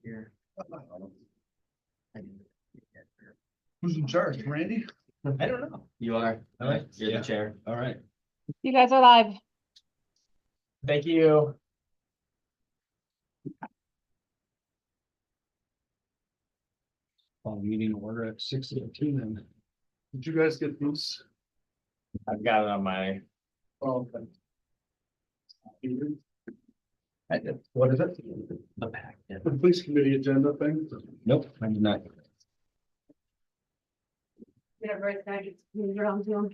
here. Who's in charge, Randy? I don't know. You are. All right. You're Yeah. the chair. All right. You guys are live. Thank you. Call meeting order at 6:18 and Did you guys get these? I've got it on my. Oh, okay. I did. What is it? The pack. Yeah. The police committee agenda thing? nope, I did not. Yeah, right, I just moved around to them.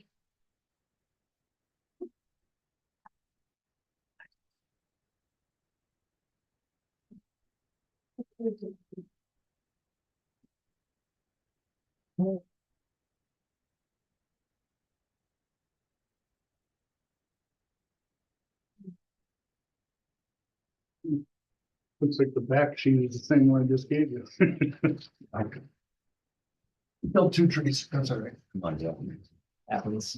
Looks like the back sheet is the same one I just gave you. Okay. Killed 2 trees, that's all right. Come on, Jeff. Happens.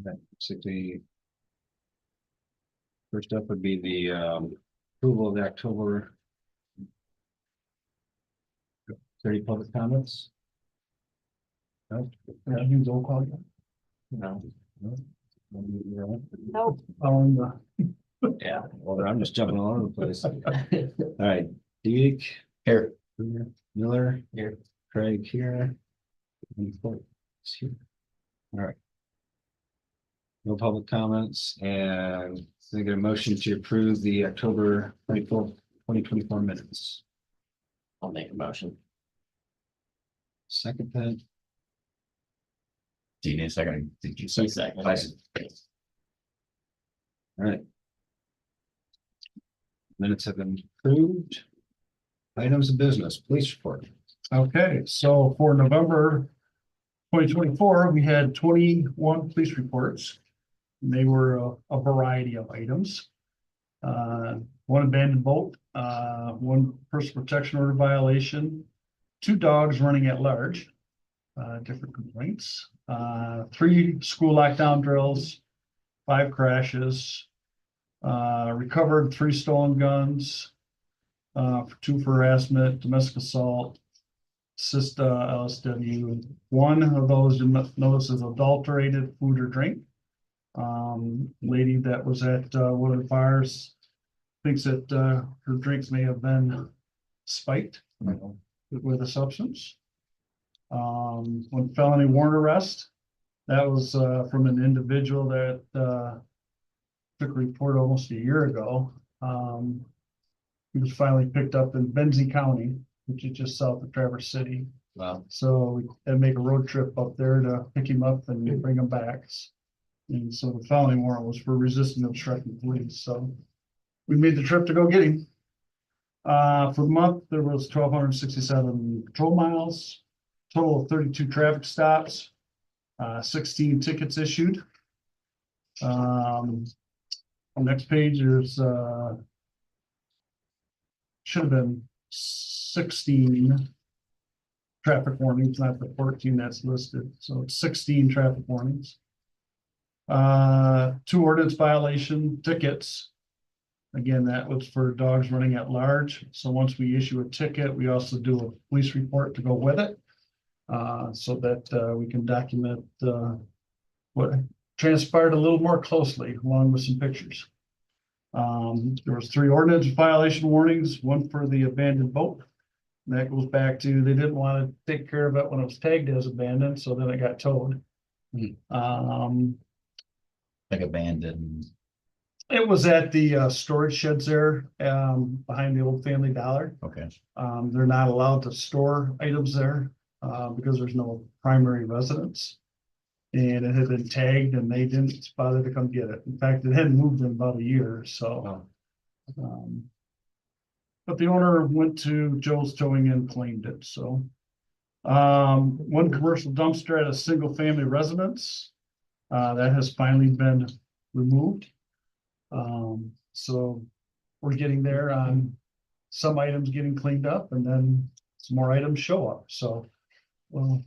Okay, 60. First up would be the approval of the October 30 public comments. No? Roll call. No. No? Nope. Yeah. Well, I'm just jumping all over the place. All right, Deek. Here. Miller. Here. Craig here. And Ford is here. All right. No public comments, and I get a motion to approve the October 24th, 2024 minutes. I'll make a motion. Second that. Do you need a second? Did you Second. All right. Minutes have been approved. Items of business, police report. Okay, so for November 2024, we had 21 police reports. And they were a variety of items. One abandoned boat, one personal protection order violation, 2 dogs running at large, different complaints, 3 school lockdown drills, 5 crashes, recovered 3 stolen guns, 2 for harassment, domestic assault, SISTA, LSW. 1 of those notices adulterated food or drink. Lady that was at one of the bars thinks that her drinks may have been spiked with a substance. 1 felony warrant arrest. That was from an individual that took a report almost a year ago. He was finally picked up in Benzie County, which is just south of Traverse City. Wow. So we had to make a road trip up there to pick him up and bring him back. And so the felony warrant was for resisting obstructing police. So we made the trip to go get him. For the month, there was 1,267 patrol miles, total of 32 traffic stops, 16 tickets issued. On the next page, there's should have been 16 traffic warnings, not the 14 that's listed. So it's 16 traffic warnings. 2 ordinance violation tickets. Again, that was for dogs running at large. So once we issue a ticket, we also do a police report to go with it. So that we can document what transpired a little more closely, along with some pictures. There was 3 ordinance violation warnings, 1 for the abandoned boat. And that goes back to, they didn't want to take care of it when it was tagged as abandoned, so then it got towed. Like abandoned? It was at the storage sheds there, behind the old Family Dollar. Okay. They're not allowed to store items there, because there's no primary residence. And it had been tagged and they didn't bother to come get it. In fact, it hadn't moved in about a year, so. But the owner went to Joe's Towing and claimed it, so. 1 commercial dumpster at a single family residence, that has finally been removed. So we're getting there on some items getting cleaned up and then some more items show up. So we'll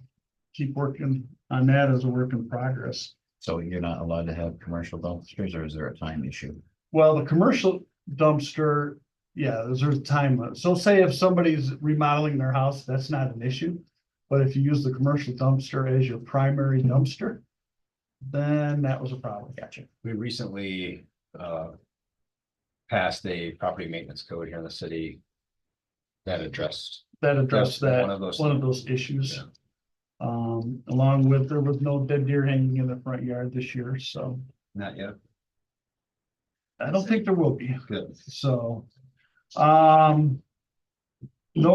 keep working on that as a work in progress. So you're not allowed to have commercial dumpsters, or is there a time issue? Well, the commercial dumpster, yeah, there's a time limit. So say if somebody's remodeling their house, that's not an issue. But if you use the commercial dumpster as your primary dumpster, then that was a problem. Gotcha. We recently passed a property maintenance code here in the city that addressed. That addressed That's that, one of those issues. Yeah. Along with, there was no dead deer hanging in the front yard this year, so Not yet. I don't think there will be. Good. So, no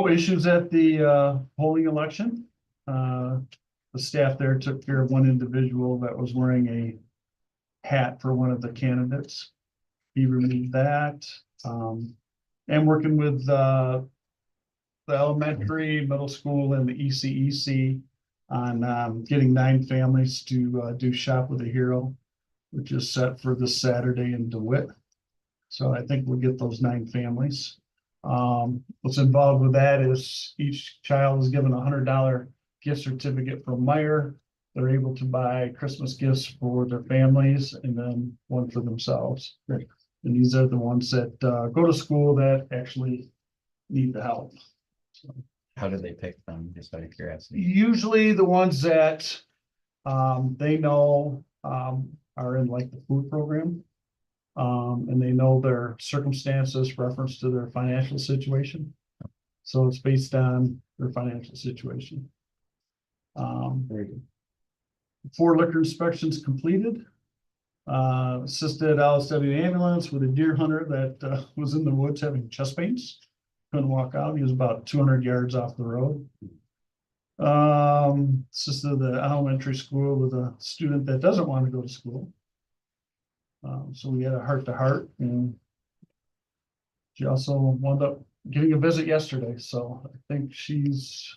issues at the polling election. The staff there took care of one individual that was wearing a hat for one of the candidates. He removed that. And working with the elementary, middle school, and the ECEC on getting 9 families to do Shop with a Hero, which is set for this Saturday in DeWitt. So I think we'll get those 9 families. What's involved with that is each child is given $100 gift certificate from Meyer. They're able to buy Christmas gifts for their families and then one for themselves. Great. And these are the ones that go to school that actually need the help. So How do they pick them? Just out of curiosity. usually the ones that they know are in like the food program. And they know their circumstances, reference to their financial situation. So it's based on their financial situation. Very good. 4 liquor inspections completed. Assisted LSW ambulance with a deer hunter that was in the woods having chest pains. Couldn't walk out. He was about 200 yards off the road. Assisted the elementary school with a student that doesn't want to go to school. So we had a heart-to-heart, and she also wound up getting a visit yesterday, so I think she's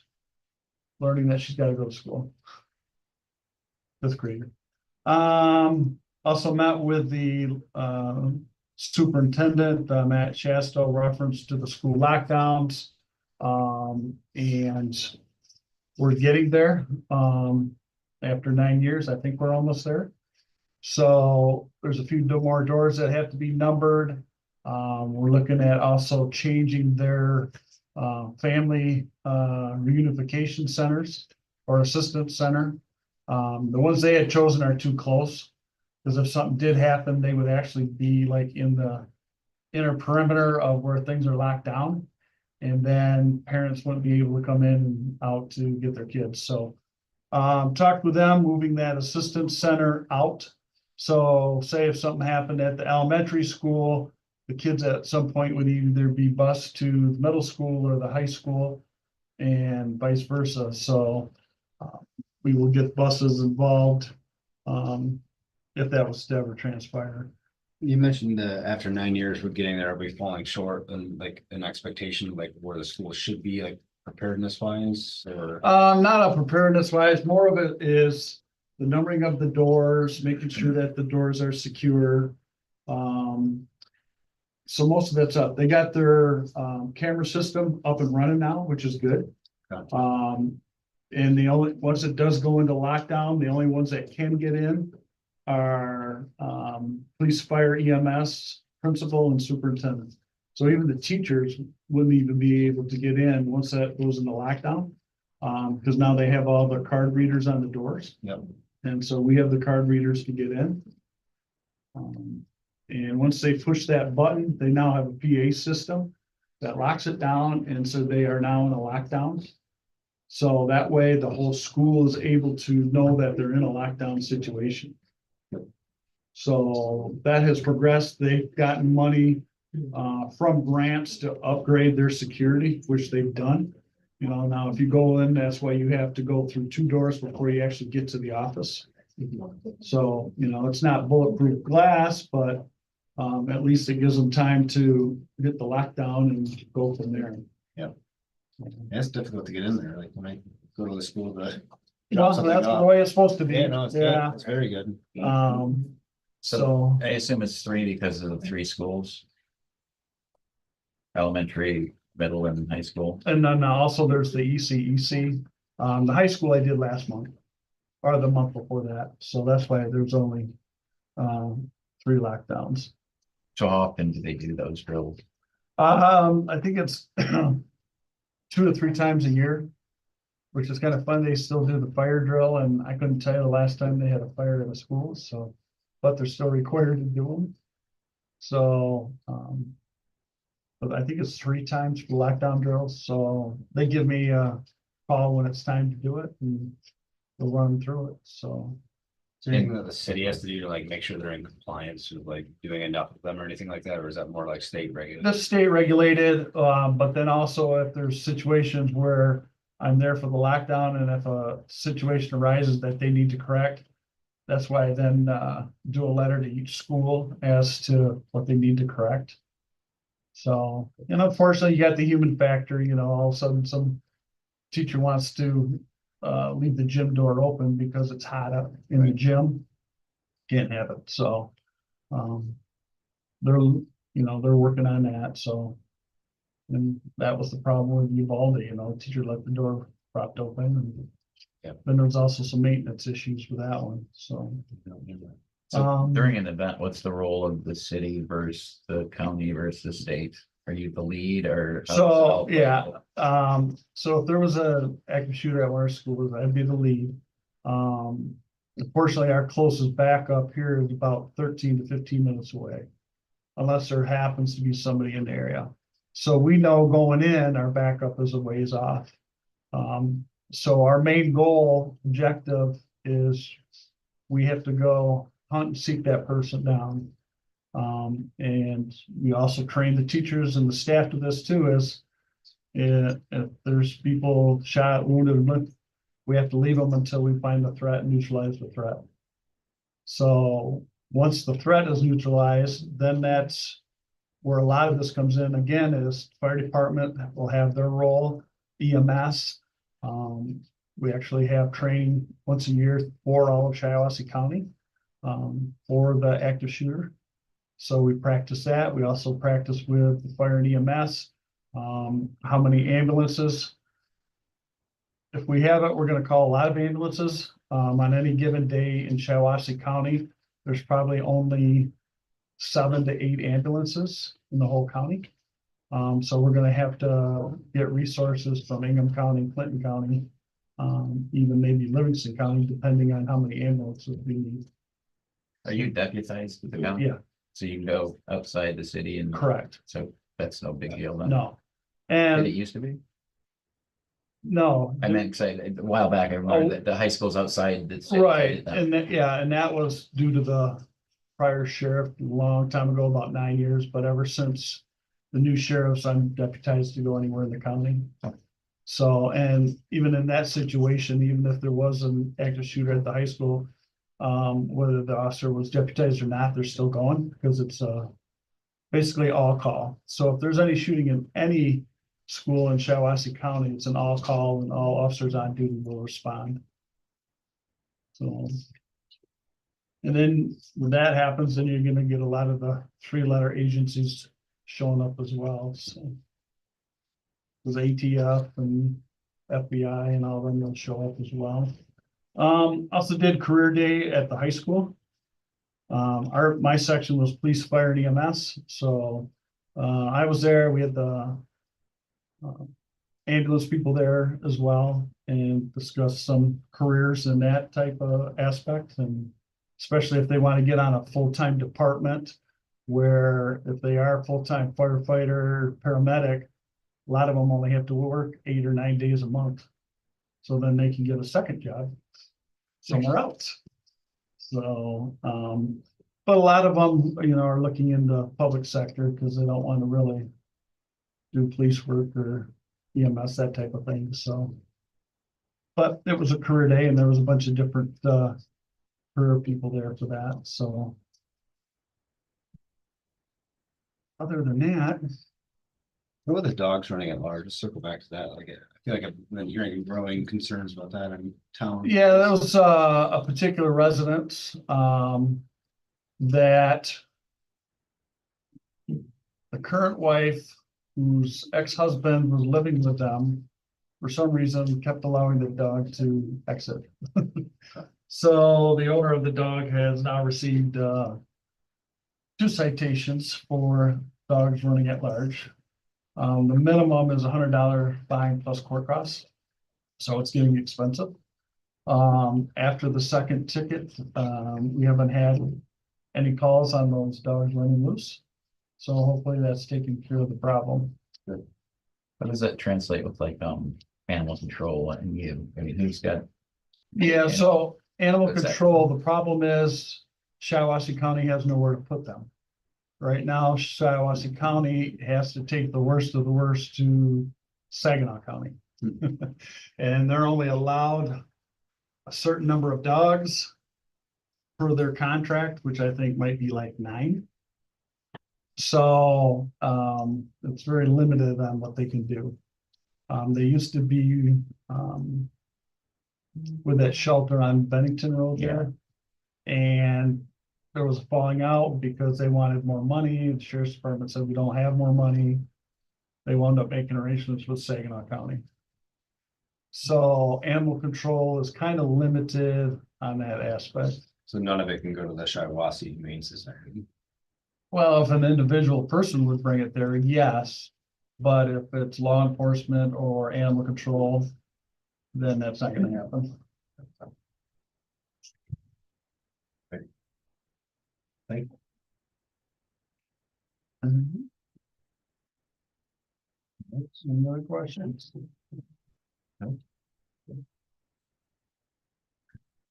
learning that she's got to go to school. 5th grader. Also met with the superintendent, Matt Shasto, reference to the school lockdowns. And we're getting there. After 9 years, I think we're almost there. So there's a few more doors that have to be numbered. We're looking at also changing their family reunification centers or assistance center. The ones they had chosen are too close, because if something did happen, they would actually be like in the inner perimeter of where things are locked down. And then parents wouldn't be able to come in and out to get their kids. So talked with them, moving that assistance center out. So say if something happened at the elementary school, the kids at some point would either be bused to the middle school or the high school and vice versa. So we will get buses involved if that was to ever transpire. You mentioned that after 9 years, we're getting there, are we falling short and like an expectation, like where the school should be, like preparedness wise, or? Not a preparedness wise, more of it is the numbering of the doors, making sure that the doors are secure. So most of that's up. They got their camera system up and running now, which is good. Gotcha. And the only, once it does go into lockdown, the only ones that can get in are police, fire, EMS, principal, and superintendent. So even the teachers wouldn't even be able to get in once that goes into lockdown. Because now they have all the card readers on the doors. Yep. And so we have the card readers to get in. And once they push that button, they now have a PA system that locks it down, and so they are now in a lockdown. So that way the whole school is able to know that they're in a lockdown situation. So that has progressed. They've gotten money from grants to upgrade their security, which they've done. You know, now if you go in, that's why you have to go through 2 doors before you actually get to the office. So, you know, it's not bulletproof glass, but at least it gives them time to get the lockdown and go from there. It's difficult to get in there, like when I go to the school, but. Well, that's the way it's supposed to be. Yeah, no, it's good. Yeah. It's very good. So I assume it's 3 because of the 3 schools. elementary, middle and high school? And then also there's the ECEC. The high school I did last month. Or the month before that, so that's why there's only 3 lockdowns. So how often do they do those drills? I think it's 2 to 3 times a year, which is kind of fun. They still do the fire drill, and I couldn't tell you the last time they had a fire in a school, so, but they're still required to do them. So, but I think it's 3 times for lockdown drills, so they give me a call when it's time to do it, and we'll run through it, so. Is there anything that the city has to do to like make sure they're in compliance with like doing enough of them or anything like that, or is that more like state regulated? The state regulated, but then also if there's situations where I'm there for the lockdown and if a situation arises that they need to correct. That's why I then do a letter to each school as to what they need to correct. So, and unfortunately, you got the human factor, all of a sudden some teacher wants to leave the gym door open because it's hot up in the gym. Can't have it, so they're working on that, so. And that was the problem with Uvalde, teacher left the door propped open, and Yeah. then there was also some maintenance issues with that one, so. So during an event, what's the role of the city versus the county versus the state? Are you the lead or? So, yeah, so if there was a active shooter at one of our schools, I'd be the lead. Unfortunately, our closest backup here is about 13 to 15 minutes away. Unless there happens to be somebody in the area. So we know going in, our backup is a ways off. So our main goal, objective is we have to go hunt and seek that person down. And we also train the teachers and the staff to this too, is if there's people shot, wounded, we have to leave them until we find the threat and neutralize the threat. So once the threat is neutralized, then that's where a lot of this comes in. Again, is fire department will have their role, EMS. We actually have training once a year for all of Shiawassee County for the active shooter. So we practice that. We also practice with the fire and EMS. How many ambulances? If we have it, we're going to call a lot of ambulances. On any given day in Shiawassee County, there's probably only 7 to 8 ambulances in the whole county. So we're going to have to get resources from Ingham County, Clinton County, even maybe Livingston County, depending on how many ambulances we need. Are you deputized with the county? Yeah, So you can go outside the city and. correct. So that's no big deal then? No. Did it And used to be? no. I meant, say, a while back, I remember that the high school's outside the city. Right, and that, yeah, and that was due to the prior sheriff a long time ago, about 9 years, but ever since the new sheriffs, I'm deputized to go anywhere in the county. So, and even in that situation, even if there was an active shooter at the high school, whether the officer was deputized or not, they're still going because it's basically all call. So if there's any shooting in any school in Shiawassee County, it's an all call and all officers on duty will respond. So. And then when that happens, then you're gonna get a lot of the 3-letter agencies showing up as well, so. There's ATF and FBI and all of them will show up as well. Also did career day at the high school. My section was police, fire, and EMS, so I was there. We had the ambulance people there as well and discussed some careers in that type of aspect, and especially if they want to get on a full-time department where if they are full-time firefighter, paramedic, a lot of them only have to work 8 or 9 days a month. So then they can get a second job somewhere else. So, but a lot of them, are looking into public sector because they don't want to really do police work or EMS, that type of thing. So, but it was a career day and there was a bunch of different career people there for that. So, other than that, What are the dogs running at large? Just circle back to that. Like, I feel like I've been hearing growing concerns about that in town. yeah, that was a particular residence that the current wife whose ex-husband was living with them, for some reason kept allowing the dog to exit. So the owner of the dog has now received 2 citations for dogs running at large. The minimum is $100 fine plus court costs. So it's getting expensive. After the second ticket, we haven't had any calls on those dogs running loose. So hopefully that's taking care of the problem. How does that translate with like, animal control and you? I mean, who's got, Yeah, so animal What's that? control, the problem is Shiawassee County has nowhere to put them. Right now, Shiawassee County has to take the worst of the worst to Saginaw County. And they're only allowed a certain number of dogs per their contract, which I think might be like 9. So it's very limited on what they can do. They used to be with that shelter on Bennington Road there. And there was a falling out because they wanted more money. The sheriff's department said, we don't have more money. They wound up making arrangements with Saginaw County. So animal control is kind of limited on that aspect. So none of it can go to the Shiawassee Humane Society. Well, if an individual person would bring it there, yes. But if it's law enforcement or animal control, then that's not gonna happen. Thank Mhm. Any other questions?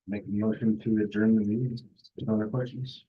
Make a motion to adjourn the meeting. No other questions?